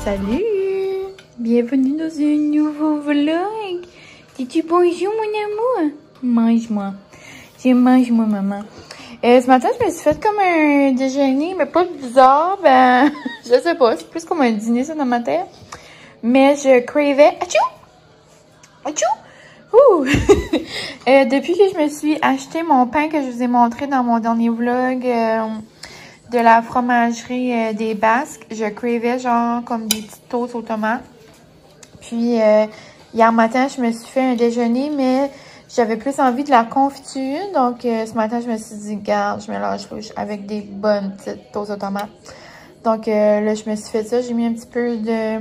Salut! Bienvenue dans un nouveau vlog! Dis-tu bonjour mon amour? Mange-moi. Mange-moi maman. Ce matin, je me suis fait comme un déjeuner, mais pas bizarre, ben, je sais pas, c'est plus comme un dîner ça dans ma tête. Mais je cravais... Achou! Achou! Ouh! Depuis que je me suis acheté mon pain que je vous ai montré dans mon dernier vlog de la fromagerie des Basques, je cravais genre comme des petites toasts aux tomates. Puis hier matin, je me suis fait un déjeuner, mais j'avais plus envie de la confiture. Donc ce matin, je me suis dit, garde, je me lâche louche avec des bonnes petites toasts aux tomates. Donc là, je me suis fait ça. J'ai mis un petit peu de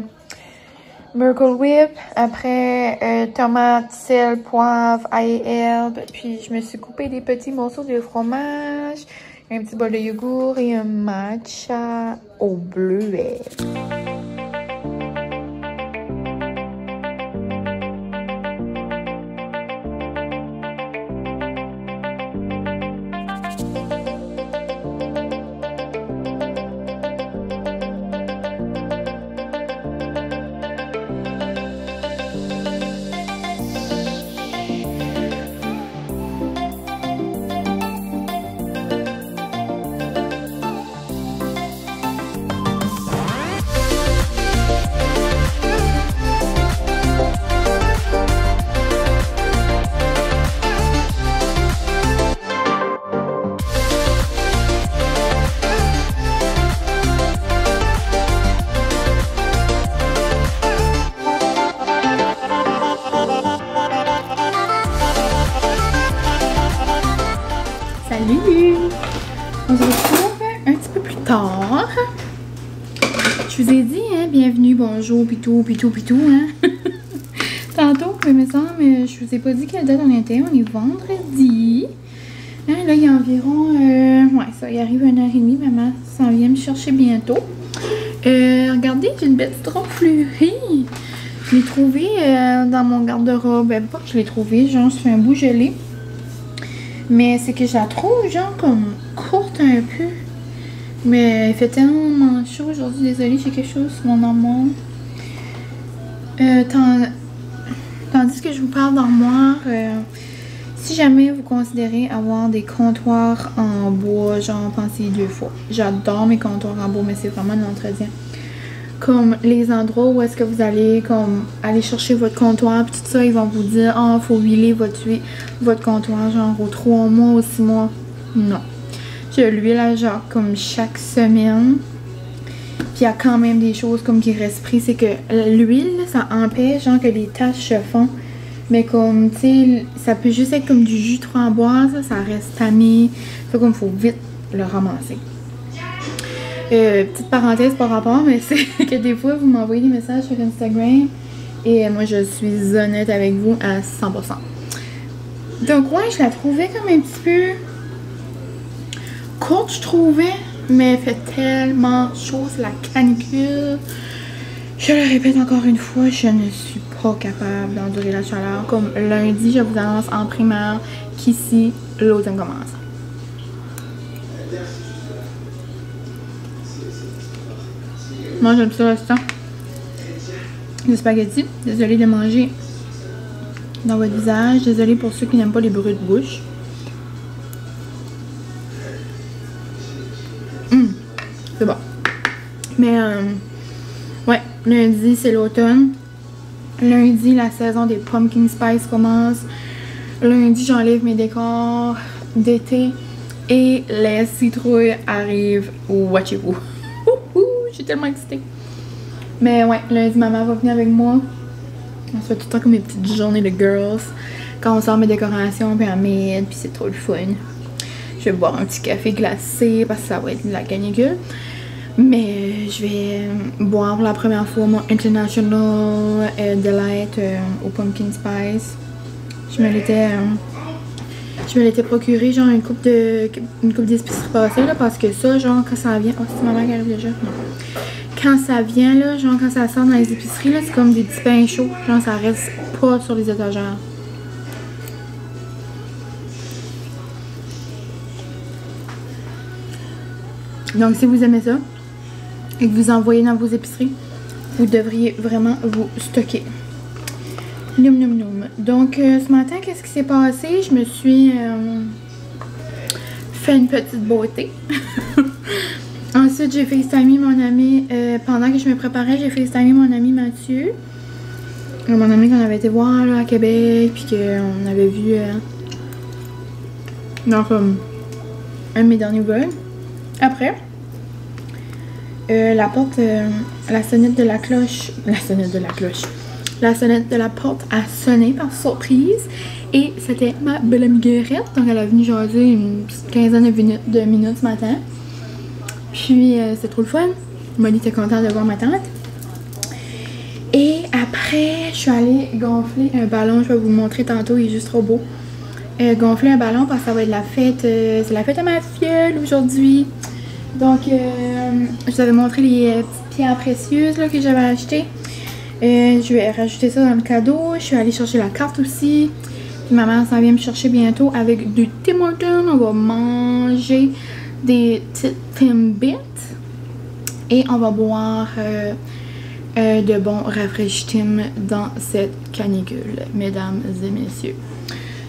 Miracle Whip, après tomates, sel, poivre, ail et herbe. Puis je me suis coupé des petits morceaux de fromage, un petit bol de yogourt et un matcha au bleuet. Salut! On se retrouve un petit peu plus tard. Je vous ai dit, hein, bienvenue, bonjour, pis tout, hein. Tantôt, mais je vous ai pas dit quelle date on était. On est vendredi. Hein, là, il y a environ, ouais, ça, il arrive 1h30. Maman s'en vient me chercher bientôt. Regardez, j'ai une belle petite robe fleurie. Je l'ai trouvée dans mon garde-robe. Ben, pas que je l'ai trouvée, genre, je fais un bout gelé. Mais c'est que je la trouve, genre, comme courte un peu. Mais il fait tellement chaud aujourd'hui. Désolée, j'ai quelque chose sur mon armoire. Tandis que je vous parle d'armoire, si jamais vous considérez avoir des comptoirs en bois, genre, pensez 2 fois. J'adore mes comptoirs en bois, mais c'est vraiment de l'entretien. Comme les endroits où est-ce que vous allez comme aller chercher votre comptoir, puis tout ça, ils vont vous dire, ah, faut huiler votre comptoir, genre, aux 3 mois, aux 6 mois. Non. Je l'huile, genre, comme chaque semaine. Puis il y a quand même des choses comme qui restent pris. C'est que l'huile, ça empêche, genre, que les taches se font. Mais comme, tu sais, ça peut juste être comme du jus de framboise, ça reste tamé. Fait comme, faut vite le ramasser. Petite parenthèse par rapport, mais c'est que des fois, vous m'envoyez des messages sur Instagram et moi, je suis honnête avec vous à 100%. Donc, ouais, je la trouvais comme un petit peu courte, je trouvais, mais elle fait tellement chaud, c'est la canicule. Je le répète encore une fois, je ne suis pas capable d'endurer la chaleur. Comme lundi, je vous annonce en primaire qu'ici, l'automne commence. Moi, j'aime ça restant. Le spaghetti. Désolée de manger dans votre visage. Désolée pour ceux qui n'aiment pas les bruits de bouche. C'est bon. Mais, ouais, lundi, c'est l'automne. Lundi, la saison des pumpkin spice commence. Lundi, j'enlève mes décors d'été. Et les citrouilles arrivent. Watchez-vous. Je suis tellement excitée. Mais ouais, lundi, maman va venir avec moi. On se fait tout le temps comme des petites journées de girls. Quand on sort mes décorations, puis en m'aide, puis c'est trop le fun. Je vais boire un petit café glacé parce que ça va être de la canicule. Mais je vais boire pour la première fois mon International Delight au Pumpkin Spice. Je me l'étais procuré genre une coupe d'épicerie passée là, parce que ça, genre quand ça vient. Oh, c'est maman qui arrive déjà. Non. Quand ça vient là, genre quand ça sort dans les épiceries là, c'est comme des petits pains chauds. Genre ça reste pas sur les étagères. Donc si vous aimez ça et que vous envoyez dans vos épiceries, vous devriez vraiment vous stocker. Noum noum noum. Donc ce matin, qu'est-ce qui s'est passé? Je me suis fait une petite beauté. Ensuite, j'ai FaceTimé mon ami, pendant que je me préparais, j'ai FaceTimé mon ami Mathieu. Mon ami qu'on avait été voir là, à Québec, puis qu'on avait vu dans comme un de mes derniers vols. Après, la porte, la sonnette de la cloche, la sonnette de la porte a sonné par surprise. Et c'était ma belle amie Guérette, donc elle est venue jaser une petite quinzaine de minutes ce matin. Puis c'était trop le fun. Molly était contente de voir ma tante. Et après, je suis allée gonfler un ballon. Je vais vous le montrer tantôt, il est juste trop beau. Gonfler un ballon parce que ça va être la fête. C'est la fête à ma filleule aujourd'hui. Donc, je vous avais montré les petites pierres précieuses là, que j'avais achetées. Je vais rajouter ça dans le cadeau. Je suis allée chercher la carte aussi. Puis ma mère s'en vient me chercher bientôt avec du Tim Hortons. On va manger des petites Timbits et on va boire de bons rafraîchis-tim dans cette canicule, mesdames et messieurs.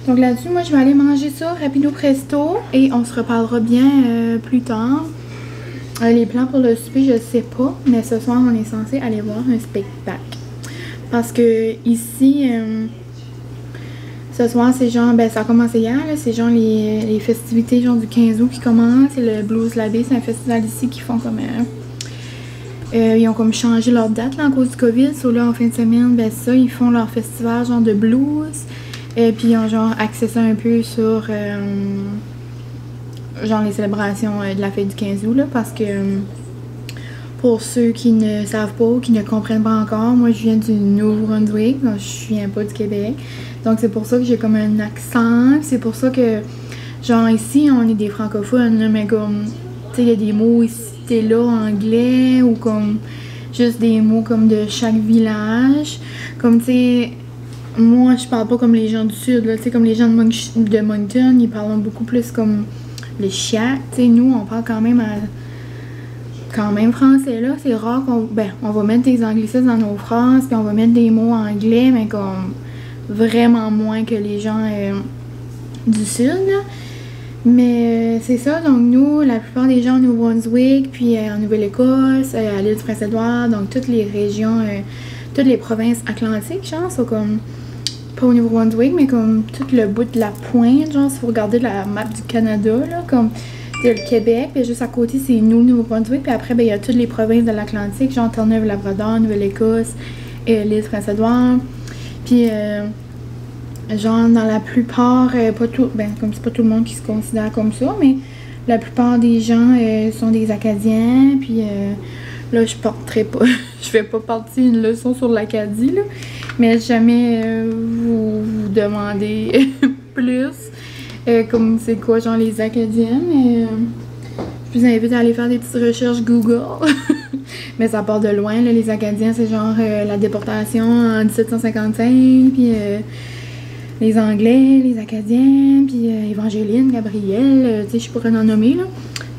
Donc là-dessus, moi je vais aller manger ça rapido presto et on se reparlera bien plus tard. Les plans pour le souper, je sais pas, mais ce soir on est censé aller voir un spectacle parce que ici ce soir, c'est genre, ben ça a commencé hier, c'est genre les festivités genre du 15 août qui commencent. C'est le Blues Labé, c'est un festival ici qui font comme... ils ont comme changé leur date là, à cause du COVID. So là, en fin de semaine, ben ça, ils font leur festival genre de blues. Puis ils ont genre axé ça un peu sur genre les célébrations de la fête du 15 août là, parce que... pour ceux qui ne savent pas ou qui ne comprennent pas encore, moi je viens du Nouveau-Brunswick, donc je viens pas du Québec. Donc c'est pour ça que j'ai comme un accent, c'est pour ça que genre ici on est des francophones, là, mais comme tu sais il y a des mots ici et là anglais ou comme juste des mots comme de chaque village. Comme tu sais, moi je parle pas comme les gens du sud, tu sais comme les gens de Moncton, ils parlent beaucoup plus comme les chiacs, tu sais nous on parle quand même français là, c'est rare qu'on on va mettre des anglicismes dans nos phrases puis on va mettre des mots anglais mais comme vraiment moins que les gens du sud là. Mais c'est ça, donc nous, la plupart des gens au Nouveau-Brunswick, puis en Nouvelle-Écosse, à l'île du Prince-Édouard, donc toutes les régions, toutes les provinces atlantiques, genre, sont comme, pas au Nouveau-Brunswick, mais comme tout le bout de la pointe, genre, si vous regardez la map du Canada, là, comme il y a le Québec, puis juste à côté, c'est nous, le Nouveau-Brunswick, puis après, ben, il y a toutes les provinces de l'Atlantique, genre Terre-Neuve-Labrador, Nouvelle-Écosse, l'île du Prince-Édouard, puis... genre dans la plupart, pas tout, comme c'est pas tout le monde qui se considère comme ça, mais la plupart des gens sont des Acadiens, puis là je porterai pas, je vais pas partir une leçon sur l'Acadie là, mais jamais vous demandez plus comme c'est quoi genre les Acadiens, mais je vous invite à aller faire des petites recherches Google. Mais ça part de loin là, les Acadiens c'est genre la déportation en 1755, puis les Anglais, les Acadiens, puis Évangeline, Gabrielle, tu sais, je pourrais en nommer, là.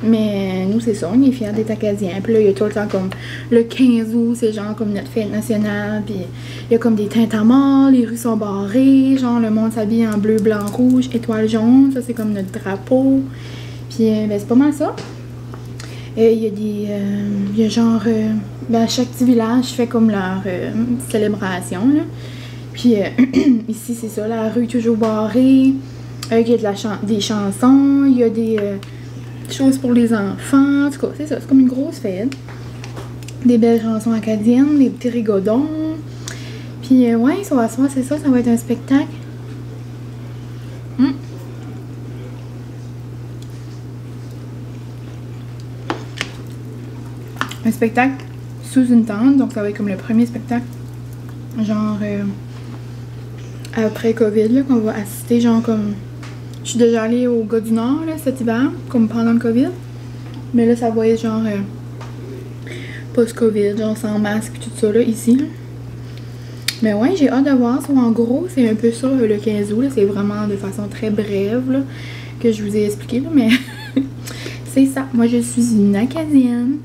Mais nous, c'est ça, on est fiers d'être Acadiens. Puis là, il y a tout le temps comme le 15 août, c'est genre comme notre fête nationale. Puis il y a comme des tintamars, les rues sont barrées, genre le monde s'habille en bleu, blanc, rouge, étoile jaune. Ça, c'est comme notre drapeau. Puis c'est pas mal ça. Il y a des... il y a genre... chaque petit village fait comme leur célébration, là. Puis ici, c'est ça, la rue toujours barrée. Il y a des chansons, il y a des choses pour les enfants. En tout cas, c'est ça, c'est comme une grosse fête. Des belles chansons acadiennes, des petits rigodons. Puis ouais, ça va se voir, c'est ça, ça va être un spectacle. Un spectacle sous une tente, donc ça va être comme le premier spectacle. Genre... après COVID, là, qu'on va assister, genre comme... Je suis déjà allée au Gars du Nord, là, cet hiver, comme pendant le COVID. Mais là, ça va être genre... post-COVID, genre sans masque, tout ça, là, ici, là. Mais ouais, j'ai hâte de voir ça. En gros, c'est un peu ça, le 15 août, là. C'est vraiment de façon très brève, là, que je vous ai expliqué, là, mais... c'est ça. Moi, je suis une Acadienne.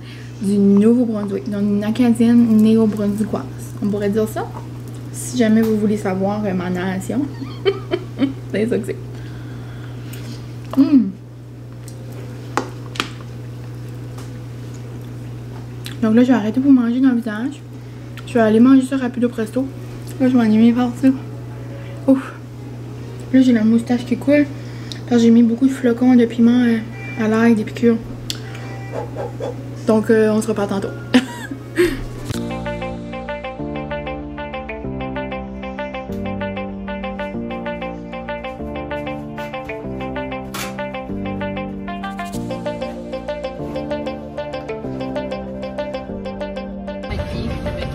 du Nouveau-Brunswick. Donc, une Acadienne néo-brunswickoise. On pourrait dire ça. Si jamais vous voulez savoir ma nation. C'est ça que c'est. Donc là, je vais arrêter pour manger dans le visage. Je vais aller manger ça rapido presto. Là, je m'en ai mis par ça. Ouf. Là, j'ai la moustache qui coule. Parce que j'ai mis beaucoup de flocons de piment à l'ail, des piqûres. Donc, on se reparle tantôt.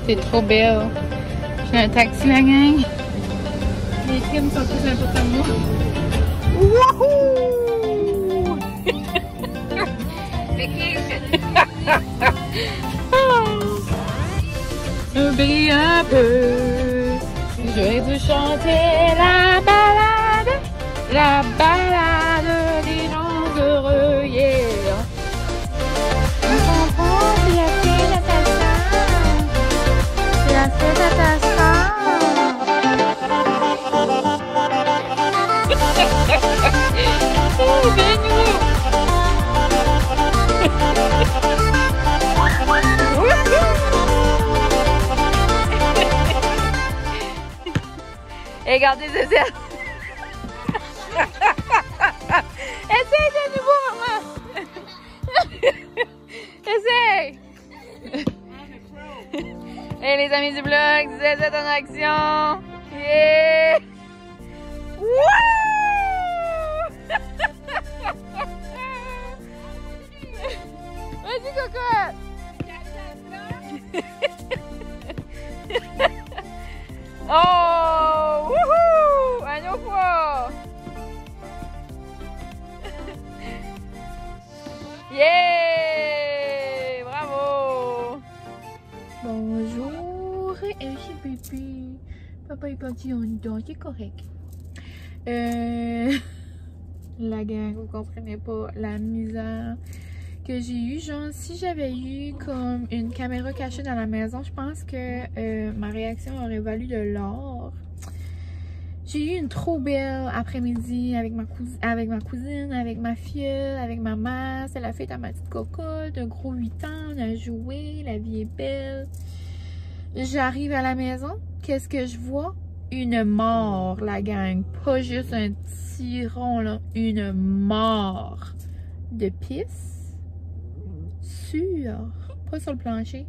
C'est trop belle. J'ai un taxi, la gang. Les films sont tous n'importe moi. Wouhou! Oublie un peu. J'aurais dû chanter la balade des gens heureux, yeah. Regardez ce ciel. Essaye de nouveau, maman. Essaye. Et les amis du blog, ZZ en action. Yeah. Wouh. Vas-y, cocotte. Oh, wouhou! Un autre fois! Yeah! Bravo! Bonjour, bébé. Papa est parti en dedans, c'est correct. La gang, vous comprenez pas la misère que j'ai eu. Genre, si j'avais eu comme une caméra cachée dans la maison, je pense que ma réaction aurait valu de l'or. J'ai eu une trop belle après-midi avec ma cousine, avec ma filleule, avec ma mère. C'est la fête à ma petite cocotte, un gros 8 ans, on a joué, la vie est belle. J'arrive à la maison, qu'est-ce que je vois? Une mort, la gang. Pas juste un petit rond, là. Une mort de pisse. Pas sur le plancher,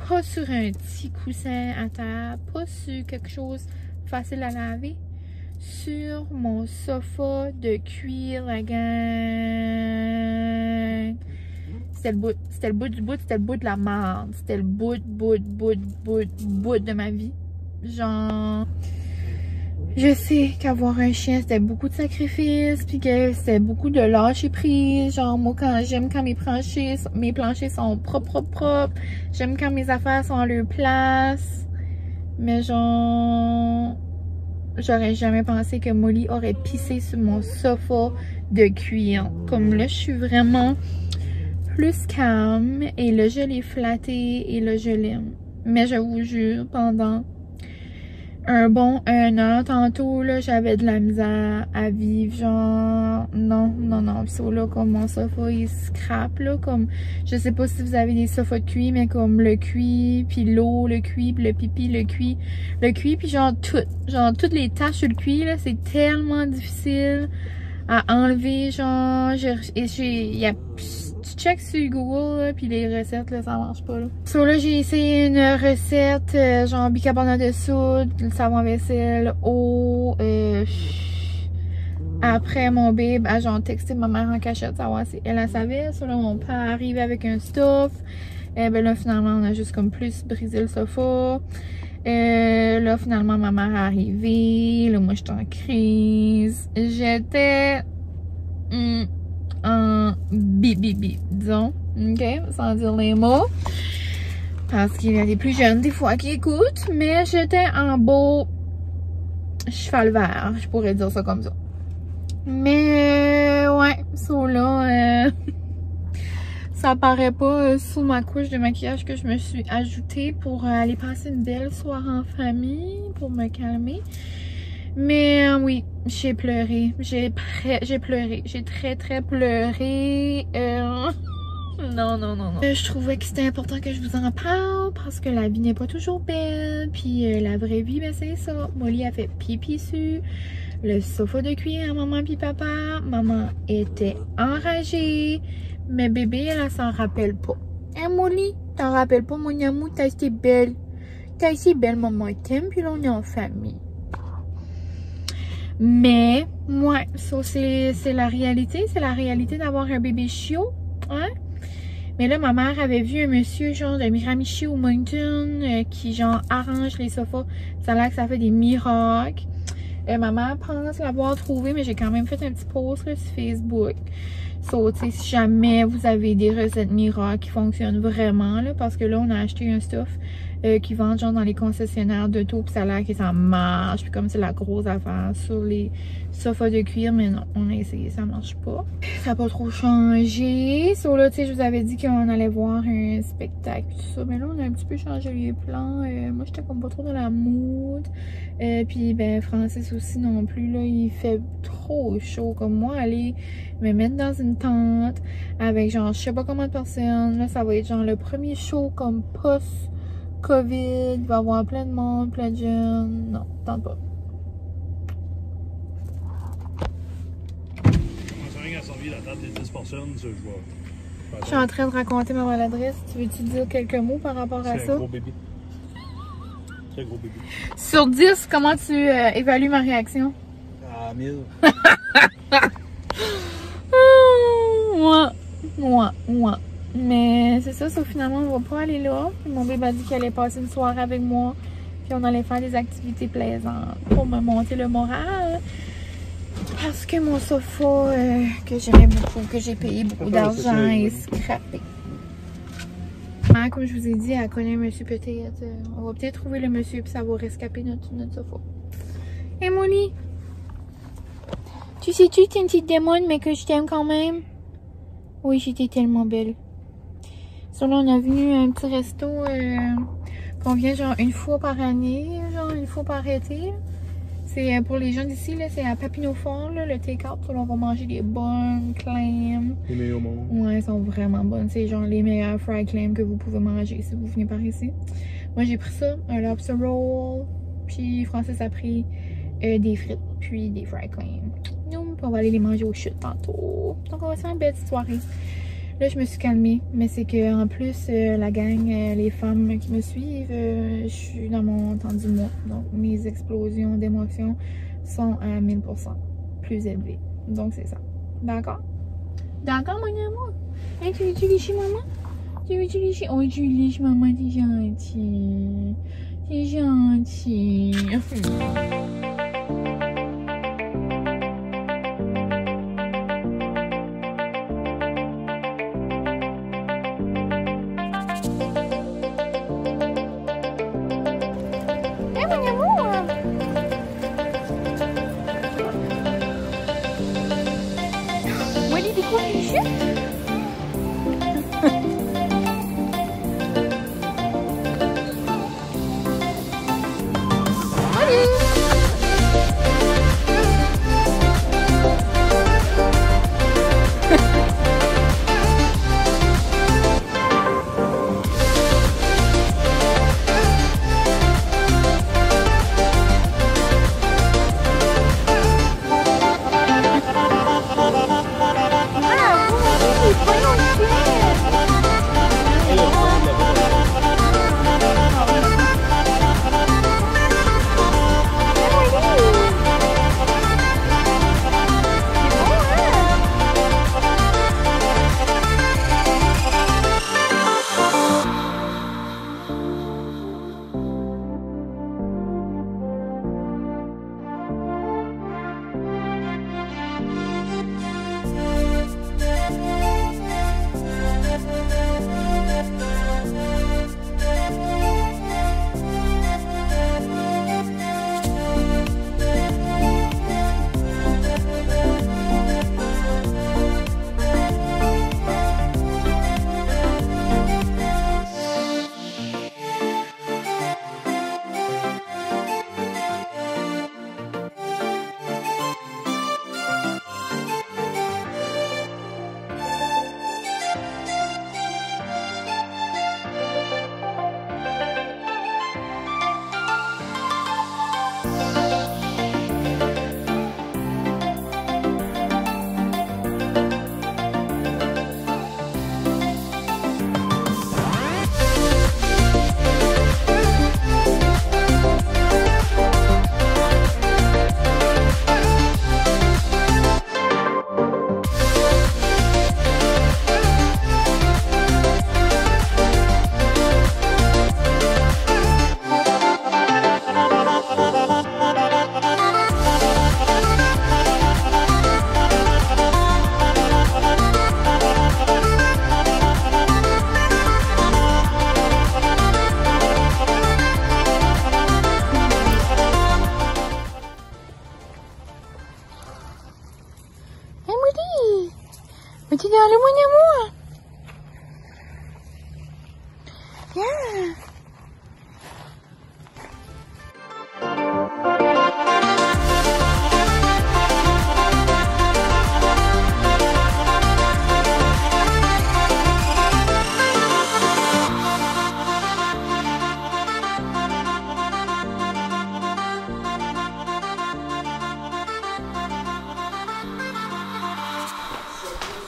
pas sur un petit coussin à terre, pas sur quelque chose facile à laver, sur mon sofa de cuir, la gang. C'était le bout du bout, c'était le bout de la merde, c'était le bout de ma vie. Genre, je sais qu'avoir un chien, c'était beaucoup de sacrifices, puis que c'était beaucoup de lâcher prise. Genre, moi, j'aime quand mes planchers sont propres. J'aime quand mes affaires sont à leur place. Mais genre, j'aurais jamais pensé que Molly aurait pissé sur mon sofa de cuir. Comme là, je suis vraiment plus calme. Et là, je l'ai flatté. Et là, je l'aime. Mais je vous jure, pendant un bon 1 an, tantôt, là, j'avais de la misère à vivre, genre, non, pis ça, là, comme mon sofa, il scrape, là, comme, je sais pas si vous avez des sofas de cuir, mais comme le cuir, puis l'eau, le cuir, puis le pipi, le cuir, puis genre, toutes les taches sur le cuir, là, c'est tellement difficile à enlever, genre, tu check sur Google, là, puis les recettes, là, ça marche pas, là. So, là, j'ai essayé une recette, genre bicarbonate de soude, le savon à vaisselle, eau, après, mon babe a genre texté ma mère en cachette, savoir si elle savait. So, là, mon père arrive avec un stuff. Ben là, finalement, on a juste comme plus brisé le sofa. Là, finalement, ma mère est arrivée. Là, moi, j'étais en crise. J'étais en bibi, disons. OK? Sans dire les mots. Parce qu'il y a des plus jeunes, des fois, qui écoutent. Mais j'étais en beau cheval vert. Je pourrais dire ça comme ça. Mais, ouais. So là, Ça paraît pas sous ma couche de maquillage que je me suis ajoutée pour aller passer une belle soirée en famille, pour me calmer. Mais oui, j'ai pleuré. J'ai pleuré. J'ai très pleuré. Non. Je trouvais que c'était important que je vous en parle parce que la vie n'est pas toujours belle. Puis la vraie vie, ben c'est ça. Molly a fait pipi sur le sofa de cuir à maman puis papa. Maman était enragée. Mais bébé, elle s'en rappelle pas. Hein, Molly? T'en rappelles pas, mon amour? T'as été belle. T'as été belle, maman t'aime. Puis là, on est en famille. Mais, ouais, ça, c'est la réalité. C'est la réalité d'avoir un bébé chiot. Hein? Mais là, ma mère avait vu un monsieur, genre, de Miramichi ou Moncton, qui, genre, arrange les sofas. Ça a l'air que ça fait des miracles. Ma mère pense l'avoir trouvé, mais j'ai quand même fait un petit post là, sur Facebook. So, tu sais, si jamais vous avez des recettes miracles qui fonctionnent vraiment, là, parce que là, on a acheté un stuff qui vend genre dans les concessionnaires d'auto, puis ça a l'air que ça marche, puis comme c'est la grosse affaire sur les sofas de cuir, mais non, on a essayé, ça marche pas. Ça n'a pas trop changé. So là, tu sais, je vous avais dit qu'on allait voir un spectacle, tout ça, mais là, on a un petit peu changé les plans. Moi, j'étais comme pas trop dans la mood. Puis, ben, Francis aussi non plus, là, il fait trop chaud. Comme moi, aller me mettre dans une tente avec genre, je sais pas combien de personnes. Là, ça va être genre le premier show comme post-COVID. Il va y avoir plein de monde, plein de jeunes. Non, tente pas. Je suis en train de raconter ma maladresse. Tu veux-tu dire quelques mots par rapport à ça? C'est un gros bébé. Très gros bébé. Sur 10, comment tu évalues ma réaction? À 1000. Moi. Mais c'est ça, finalement, on va pas aller là. Mon bébé a dit qu'il allait passer une soirée avec moi. Puis on allait faire des activités plaisantes pour me monter le moral. Parce que mon sofa, que j'aimais beaucoup, que j'ai payé beaucoup d'argent, est scrappé. Comme je vous ai dit, elle connaît un monsieur peut-être. On va peut-être trouver le monsieur puis ça va rescaper notre sofa. Hey Molly! Tu sais-tu que t'es une petite démon, mais que je t'aime quand même? Oui, j'étais tellement belle. Sur là, on a venu à un petit resto qu'on vient genre une fois par année, genre une fois par été. C'est pour les gens d'ici, là, c'est à Papineau-Fort, le take-out. On va manger des bonnes clams. Les meilleurs au monde. Ouais, elles sont vraiment bonnes. C'est genre les meilleures fried clams que vous pouvez manger si vous venez par ici. Moi, j'ai pris ça, un lobster roll. Puis Francis a pris des frites, puis des fried clams. Puis on va aller les manger au chute tantôt. Donc, on va se faire une belle petite soirée. Là, je me suis calmée, mais c'est que en plus, la gang, les femmes qui me suivent, je suis dans mon temps du mois. Donc, mes explosions d'émotions sont à 1000% plus élevées. Donc, c'est ça. D'accord? D'accord, mon amour? Hein, tu veux-tu lécher maman? Tu veux-tu lécher? Oh, tu lèches maman, t'es gentil. T'es gentil. mon amour. Yeah.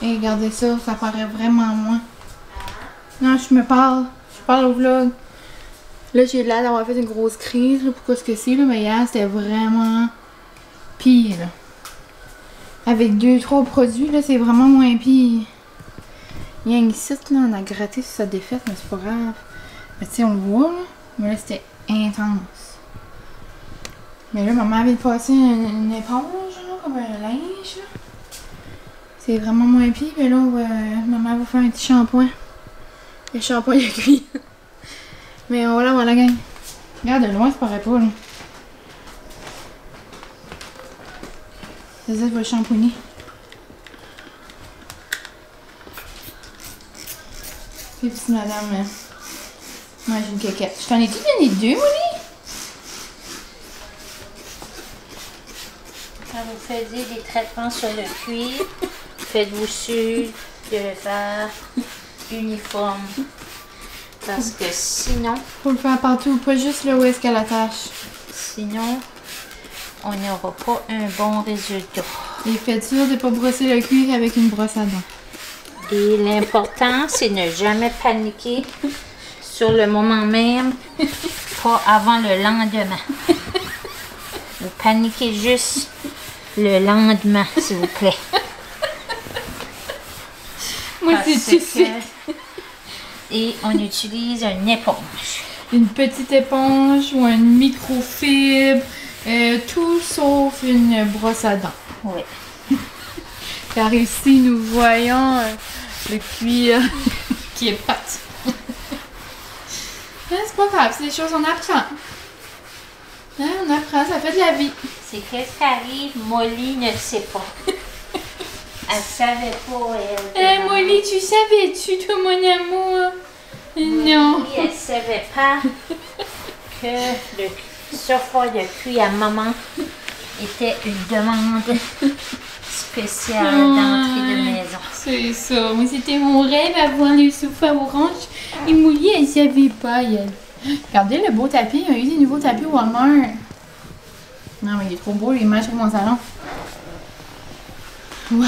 Et regardez ça, ça paraît vraiment moins. Non, je parle au vlog. Là, j'ai l'air d'avoir fait une grosse crise, là, pourquoi ce que c'est, là, mais hier, c'était vraiment pire, là. Avec 2-3 produits, là, c'est vraiment moins pire. Il y a une site, là, on a gratté sur sa défaite, mais c'est pas grave. Mais tu sais, on le voit, là, mais là, c'était intense. Mais là, maman avait passé une éponge, là, comme un linge, là. C'est vraiment moins pire, mais là, maman va faire un petit shampoing. Le shampoing est cuit. Mais voilà, voilà, gang. Regarde, de loin, ça paraît pas, là. C'est ça, je vais le shampooiner. Et puis, madame, mange une caquette. Je t'en ai tout donné 2, Molly? Quand vous faisiez des traitements sur le cuir, faites-vous sûr de le faire uniforme. Parce que sinon, Faut le faire partout, pas juste là où est-ce qu'elle attache. sinon, on n'aura pas un bon résultat. Et faites sûr de ne pas brosser le cuir avec une brosse à dents. Et l'important, c'est ne jamais paniquer sur le moment même, pas avant le lendemain. Vous paniquez juste le lendemain, s'il vous plaît. Moi, Parce c'est tout que- Et on utilise une éponge. une petite éponge ou une microfibre, tout sauf une brosse à dents. Oui. Car ici, nous voyons le cuir qui est pâte. C'est pas grave, c'est des choses qu'on apprend. Hein, on apprend, ça fait de la vie. C'est qu'est-ce qui arrive, Molly ne sait pas. Elle savait pas, elle. Molly, tu savais-tu, toi, mon amour? Non. Molly, elle savait pas que le sofa de cuir à maman était une demande spéciale d'entrée de maison. C'est ça. Moi, c'était mon rêve, avoir le sofa orange. Et Molly, elle savait pas, elle. Regardez le beau tapis. Il y a eu des nouveaux tapis Walmart. Non, mais il est trop beau, il match avec mon salon. Wow!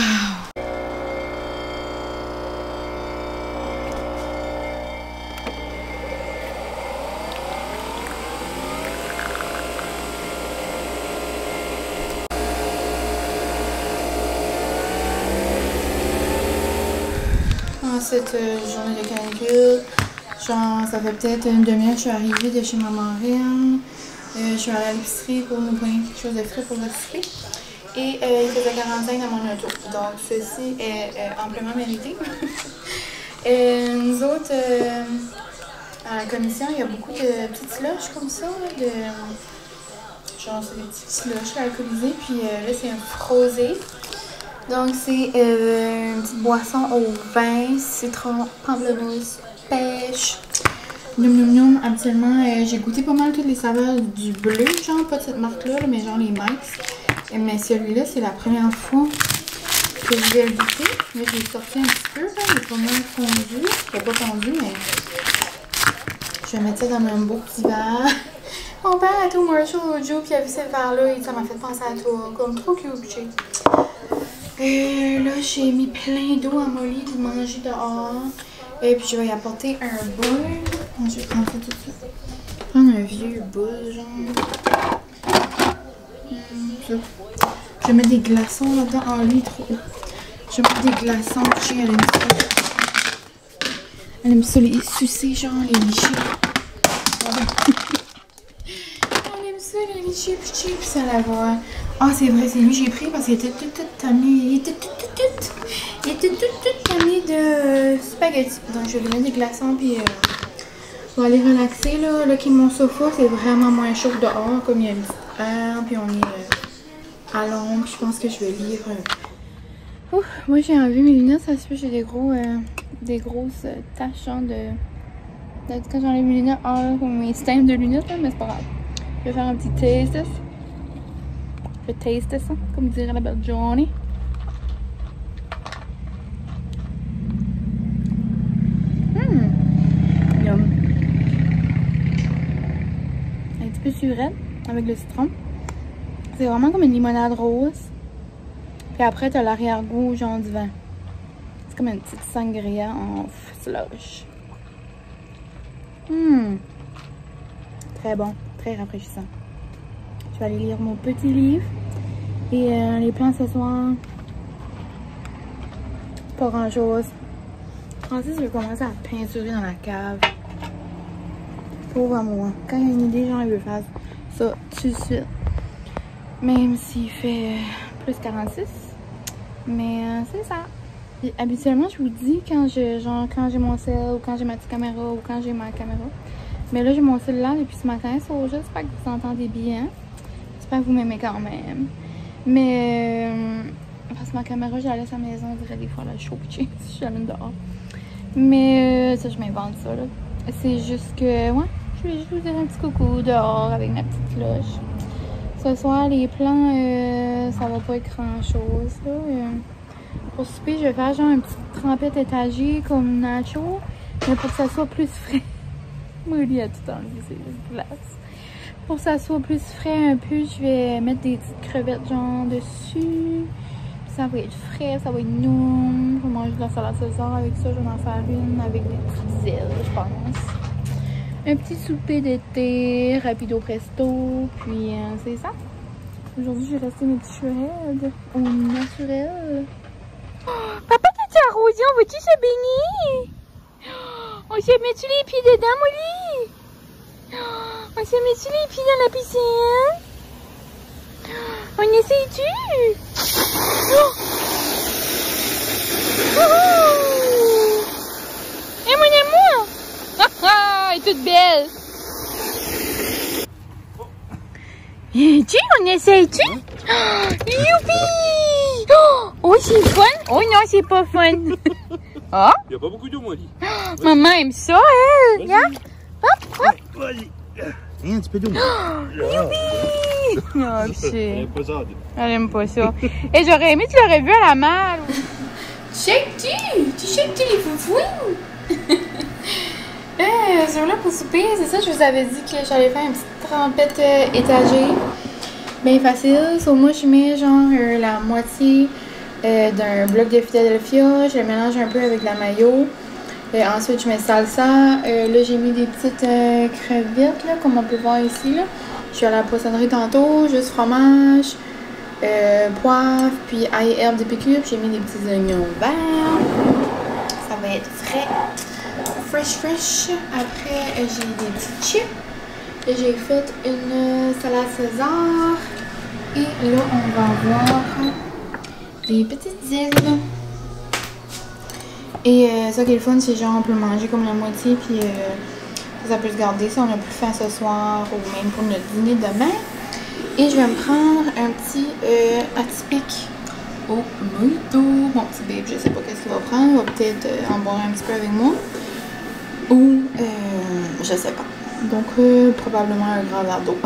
En cette journée de canicule, genre, ça fait peut-être une demi-heure que je suis arrivée de chez Maman Reine. Je suis allée à l'épicerie pour nous prendre quelque chose de frais pour l'épicerie. Et il faisait 45 dans mon auto. Donc, ceci est amplement mérité. Nous autres, à la commission, il y a beaucoup de petites slushs comme ça. Genre, c'est des petits slushs alcoolisés. Puis là, c'est un frosé. Donc, c'est une petite boisson au vin, citron, pamplemousse, pêche. Noum noum noum. Habituellement, j'ai goûté pas mal toutes les saveurs du bleu, genre, pas de cette marque-là, mais genre les Max. Mais celui-là, c'est la première fois que je vais le goûter. Là, je l'ai sorti un petit peu, là, il est pas mal fondu. Il n'est pas fondu, mais je vais mettre ça dans un beau petit verre. Mon père a été au Marshall l'autre jour, puis il a vu ce verre-là, et ça m'a fait penser à toi. Comme trop cute, là, j'ai mis plein d'eau à Molly de manger dehors. Et puis, je vais y apporter un bol. Je vais prendre ça tout de suite. Prendre un vieux bol, genre. Ça. Je vais mettre des glaçons là-dedans. Ah, lui, trop haut. Je vais mettre des glaçons. Elle aime ça. Elle aime ça, les sucer, genre, les lichés. Elle aime ça, les lichés, puis ça la va. Ah, c'est vrai, c'est lui que j'ai pris parce qu'il était tout tanné. Il était tout tanné de spaghetti. Donc, je vais lui mettre des glaçons, puis on va aller relaxer, là. Là, qui est mon sofa, c'est vraiment moins chaud que dehors, comme il y a une petite heure, puis on est à l'ombre. Je pense que je vais lire Ouf, moi j'ai enlevé mes lunettes, ça se fait j'ai des grosses taches genre de quand j'enlève mes lunettes, comme mes stems de lunettes là, mais c'est pas grave. Je vais faire un petit taste. Je vais taster ça, comme dirait la belle Johnny. Yum. Un petit peu surette avec le citron. C'est vraiment comme une limonade rose. Puis après, t'as l'arrière-goût genre du vin. C'est comme une petite sangria en slush. Très bon, très rafraîchissant. Je vais aller lire mon petit livre. Et les plans ce soir, pas grand chose. Francis, je vais commencer à peinturer dans la cave. Pauvre moi. Quand il y a une idée, genre, il veut faire ça tout de suite. Même s'il fait plus 46. Mais c'est ça. Et habituellement, je vous dis quand j'ai mon cell ou quand j'ai ma petite caméra ou quand j'ai ma caméra. Mais là, j'ai mon cellulaire depuis ce matin. J'espère que vous entendez bien. J'espère que vous m'aimez quand même. Mais parce que ma caméra, je la laisse à la maison, on dirait des fois la chaud si je l'allume dehors. Mais ça, je m'invente ça là. C'est juste que, ouais, je vais juste vous dire un petit coucou dehors avec ma petite cloche. Ce soir, les plans, ça va pas être grand chose là. Pour souper, je vais faire genre une petite trempette étagée comme nacho, mais pour que ça soit plus frais. Molly a tout enlevé ses glaces. Pour que ça soit plus frais un peu, je vais mettre des petites crevettes genre dessus. Ça va être frais, ça va être noum. Je vais manger de la salade César avec ça. Je vais en faire une avec des petites ailes, je pense. Un petit souper d'été, rapido presto. Puis c'est ça. Aujourd'hui, j'ai resté mes petits cheveux au naturel. Oh, papa, t'as-tu arrosé? On va-tu se baigner? On se met-tu les pieds dedans, Molly? On se met-tu les pieds dans la piscine? On essaye-tu? Oh! Oh! Et mon amour! Ah, elle est toute belle! Tu, on essaye-tu? Oh, youpi! Oh, c'est fun! Oh non, c'est pas fun! Ah? Il n'y a pas beaucoup d'eau, moi, dit. Maman aime ça, elle! Regarde! Hop, hop! Vas-y! Un petit peu d'eau, moi. Youpi! Oh, Elle aime pas ça. Elle aime pas ça. Et j'aurais aimé, tu l'aurais vu à la malle. Shake-tu? Tu shake-tu les foufouines? C'est là pour souper, c'est ça, je vous avais dit que j'allais faire une petite trempette étagée. Bien facile. So, moi, je mets genre la moitié d'un bloc de Philadelphia. Je le mélange un peu avec la mayo. Ensuite, je mets salsa. Là, j'ai mis des petites crevettes, là, comme on peut voir ici. Là. Je suis à la poissonnerie tantôt. Juste fromage, poivre, puis ail et herbes de piqûre. J'ai mis des petits oignons verts. Ça va être frais. Fresh. Après, j'ai des petites chips. J'ai fait une salade César. Et là, on va avoir des petites îles. Et ça qui est le fun, c'est genre on peut manger comme la moitié, puis ça peut se garder. Ça, on a plus faim ce soir ou même pour notre dîner demain. Et je vais me prendre un petit atypique au mojito. Mon petit babe, je sais pas qu'est-ce qu'il va prendre. Il va peut-être en boire un petit peu avec moi. Ou je sais pas. Donc probablement un grand verre d'eau.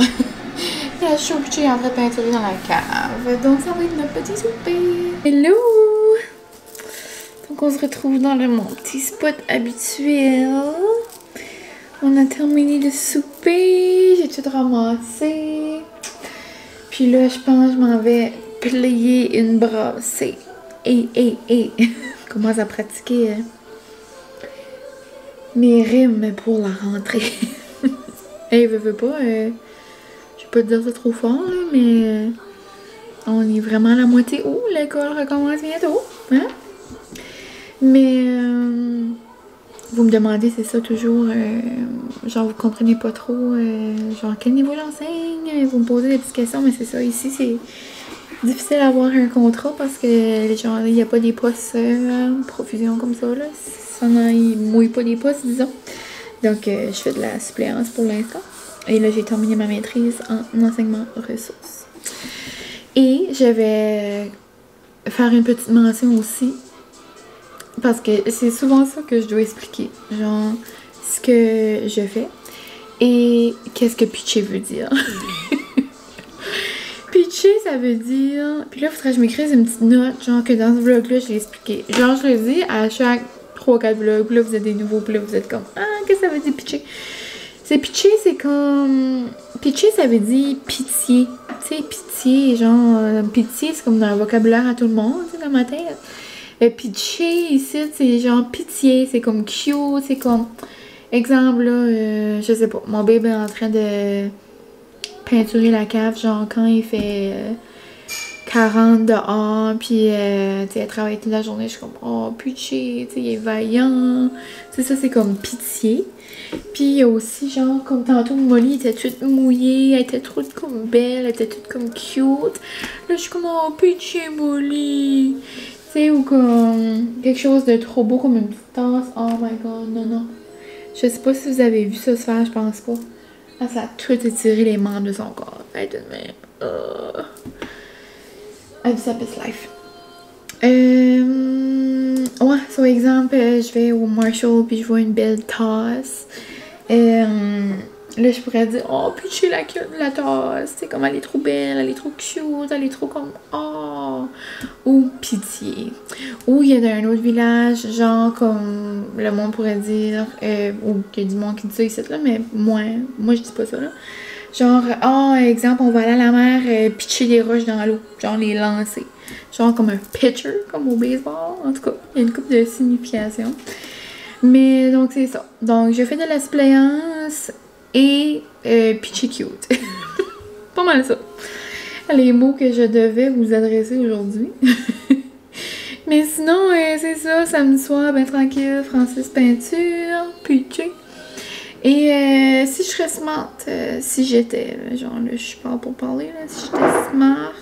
Et la chouche est en train de peinturer dans la cave. Donc ça va être notre petit souper. Hello! Donc on se retrouve dans mon petit spot habituel. On a terminé de souper. J'ai tout ramassé. Puis là, je pense que je m'en vais plier une brassée. Et commence à pratiquer mes rimes pour la rentrée. Hey, veux pas, je vais pas te dire ça trop fort, là, mais on est vraiment à la moitié où l'école recommence bientôt, hein? Mais vous me demandez, c'est ça toujours, genre vous comprenez pas trop, genre quel niveau j'enseigne, vous me posez des petites questions, mais c'est ça, ici c'est difficile d'avoir un contrat parce que genre il n'y a pas des postes profusion comme ça, là, ils mouillent pas des postes, disons. Donc, je fais de la suppléance pour l'instant. Et là, j'ai terminé ma maîtrise en enseignement ressources. Et je vais faire une petite mention aussi. Parce que c'est souvent ça que je dois expliquer. Genre, ce que je fais et qu'est-ce que pitcher veut dire. Pitcher, ça veut dire... Puis là, il faudrait que je m'écrive une petite note, genre que dans ce vlog-là, je l'ai expliqué. Genre, je le dis à chaque 3-4 vlogs, puis là, vous êtes des nouveaux, puis là, vous êtes comme « Ah, qu'est-ce que ça veut dire pitcher? » C'est pitcher, c'est comme... Pitcher, ça veut dire pitié. Tu sais, pitié, genre... Pitié, c'est comme dans le vocabulaire à tout le monde, tu sais, dans ma tête. Pitcher, ici, c'est genre pitié, c'est comme cute, c'est comme... Exemple, là, je sais pas, mon bébé est en train de peinturer la cave, genre quand il fait 40 dehors, puis tu sais, elle travaille toute la journée, je suis comme, oh, pitié, tu sais, il est vaillant. Tu sais, ça, c'est comme pitié. Puis il y a aussi, genre, comme tantôt, Molly était toute mouillée, elle était trop comme belle, elle était toute comme cute. Là, je suis comme, oh, pitié, Molly. Tu sais, ou comme quelque chose de trop beau, comme une petite tasse. Oh my god, non, non. Je sais pas si vous avez vu ça se faire, je pense pas. Ah, ça a tout étiré les membres de son corps. Elle était de même. I'm so best life. Ouais, sur exemple, je vais au Marshall puis je vois une belle tasse. Là, je pourrais dire, oh, pitcher la tasse. C'est comme, elle est trop belle, elle est trop cute, elle est trop comme, oh. Ou pitié. Ou il y a d'un autre village, genre, comme le monde pourrait dire, ou qu'il y a du monde qui dit ça ici, là, mais moi je dis pas ça, là. Genre, exemple, on va aller à la mer, pitcher des roches dans l'eau, genre les lancer. Genre comme un pitcher, comme au baseball. En tout cas, il y a une couple de significations. Mais donc, c'est ça. Donc, je fais de la suppléance et pitchy cute. Pas mal ça. Les mots que je devais vous adresser aujourd'hui. Mais sinon, c'est ça. Samedi soir, ben tranquille. Francis peinture, pitcher. Et si je serais smart, si j'étais, genre là, je suis pas pour parler, là, si j'étais smart,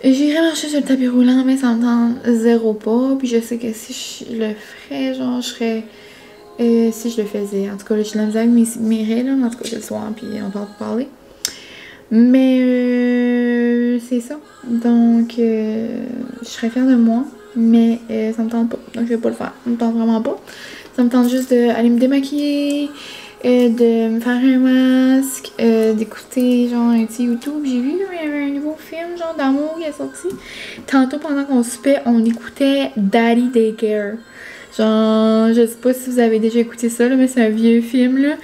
j'irais marcher sur le tapis roulant, mais ça me tente zéro pas. Puis je sais que si je le ferais, genre, je serais, si je le faisais, en tout cas, là, je suis dans la avec mes règles, en tout cas, c'est le soir, puis on va pas parler. Mais c'est ça. Donc, je serais fière de moi, mais ça me tente pas. Donc, je vais pas le faire. Ça me tente vraiment pas. Ça me tente juste d'aller me démaquiller, de me faire un masque, d'écouter genre un petit YouTube. J'ai vu il y avait un nouveau film genre d'amour qui est sorti. Tantôt pendant qu'on soupait, on écoutait Daddy Daycare. Genre, je sais pas si vous avez déjà écouté ça, là, mais c'est un vieux film là.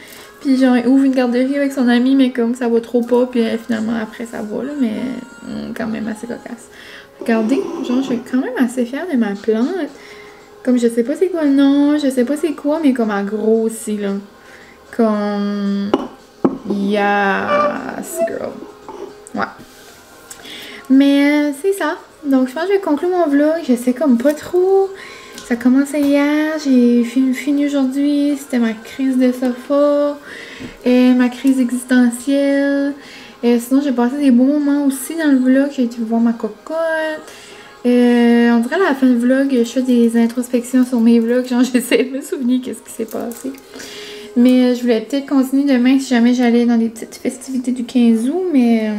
Puis genre, il ouvre une garderie avec son ami, mais comme ça va trop pas, puis finalement après ça va là, mais quand même assez cocasse. Regardez, genre je suis quand même assez fière de ma plante. Comme je sais pas c'est quoi le nom, je sais pas c'est quoi, mais comme elle grossit là. Comme... Yes, girl. Ouais. Mais c'est ça. Donc je pense que je vais conclure mon vlog. Je sais comme pas trop. Ça a commencé hier, j'ai fini aujourd'hui. C'était ma crise de sofa. Ma crise existentielle. Sinon j'ai passé des bons moments aussi dans le vlog. J'ai été voir ma cocotte. On dirait à la fin du vlog, je fais des introspections sur mes vlogs, genre j'essaie de me souvenir qu'est-ce qui s'est passé. Mais je voulais peut-être continuer demain si jamais j'allais dans les petites festivités du 15 août, mais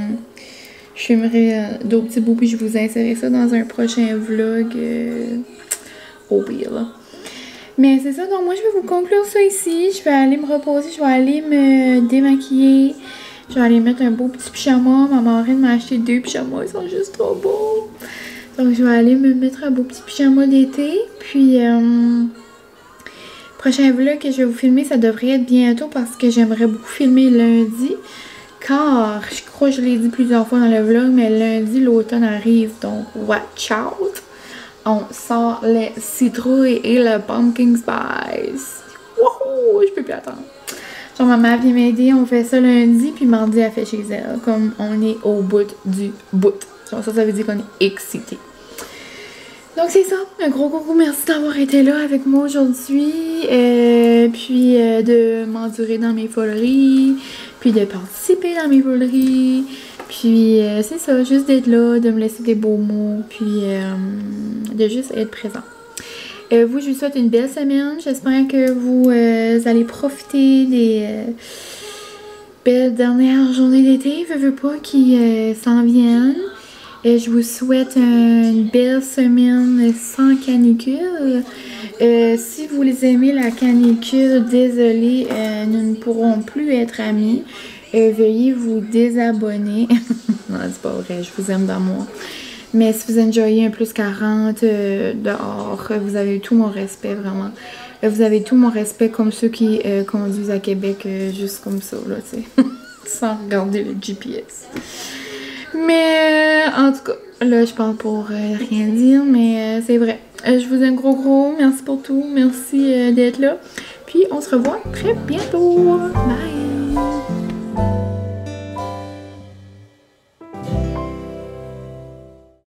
je filmerai d'autres petits bouts puis je vous insérerai ça dans un prochain vlog au pire là. Mais c'est ça, donc moi je vais vous conclure ça ici, je vais aller me reposer, je vais aller me démaquiller, je vais aller mettre un beau petit pyjama, ma marraine m'a acheté 2 pyjamas, ils sont juste trop beaux. Donc, je vais aller me mettre un beau petit pyjama d'été. Puis, prochain vlog que je vais vous filmer, ça devrait être bientôt parce que j'aimerais beaucoup filmer lundi. Car, je crois que je l'ai dit plusieurs fois dans le vlog, mais lundi, l'automne arrive. Donc, watch out! On sort les citrouilles et le pumpkin spice. Wouhou! Je peux plus attendre. Genre, ma mère vient m'aider, on fait ça lundi, puis mardi, elle fait chez elle. Comme on est au bout du bout. Ça veut dire qu'on est excité. Donc c'est ça, un gros merci d'avoir été là avec moi aujourd'hui, puis de m'endurer dans mes foleries, puis de participer dans mes foleries, puis c'est ça, juste d'être là, de me laisser des beaux mots, puis de juste être présent. Vous, je vous souhaite une belle semaine, j'espère que vous allez profiter des belles dernières journées d'été, veux pas, qui s'en viennent. Je vous souhaite une belle semaine sans canicule. Si vous les aimez la canicule, désolé, nous ne pourrons plus être amis. Veuillez vous désabonner. Non, c'est pas vrai, je vous aime d'amour. Mais si vous enjoyez un plus 40 dehors, vous avez tout mon respect, vraiment. Vous avez tout mon respect comme ceux qui conduisent à Québec juste comme ça, là, tu sais. Sans regarder le GPS. Mais en tout cas, là, je parle pour rien dire, mais c'est vrai. Je vous aime gros. Merci pour tout. Merci d'être là. Puis, on se revoit très bientôt. Bye!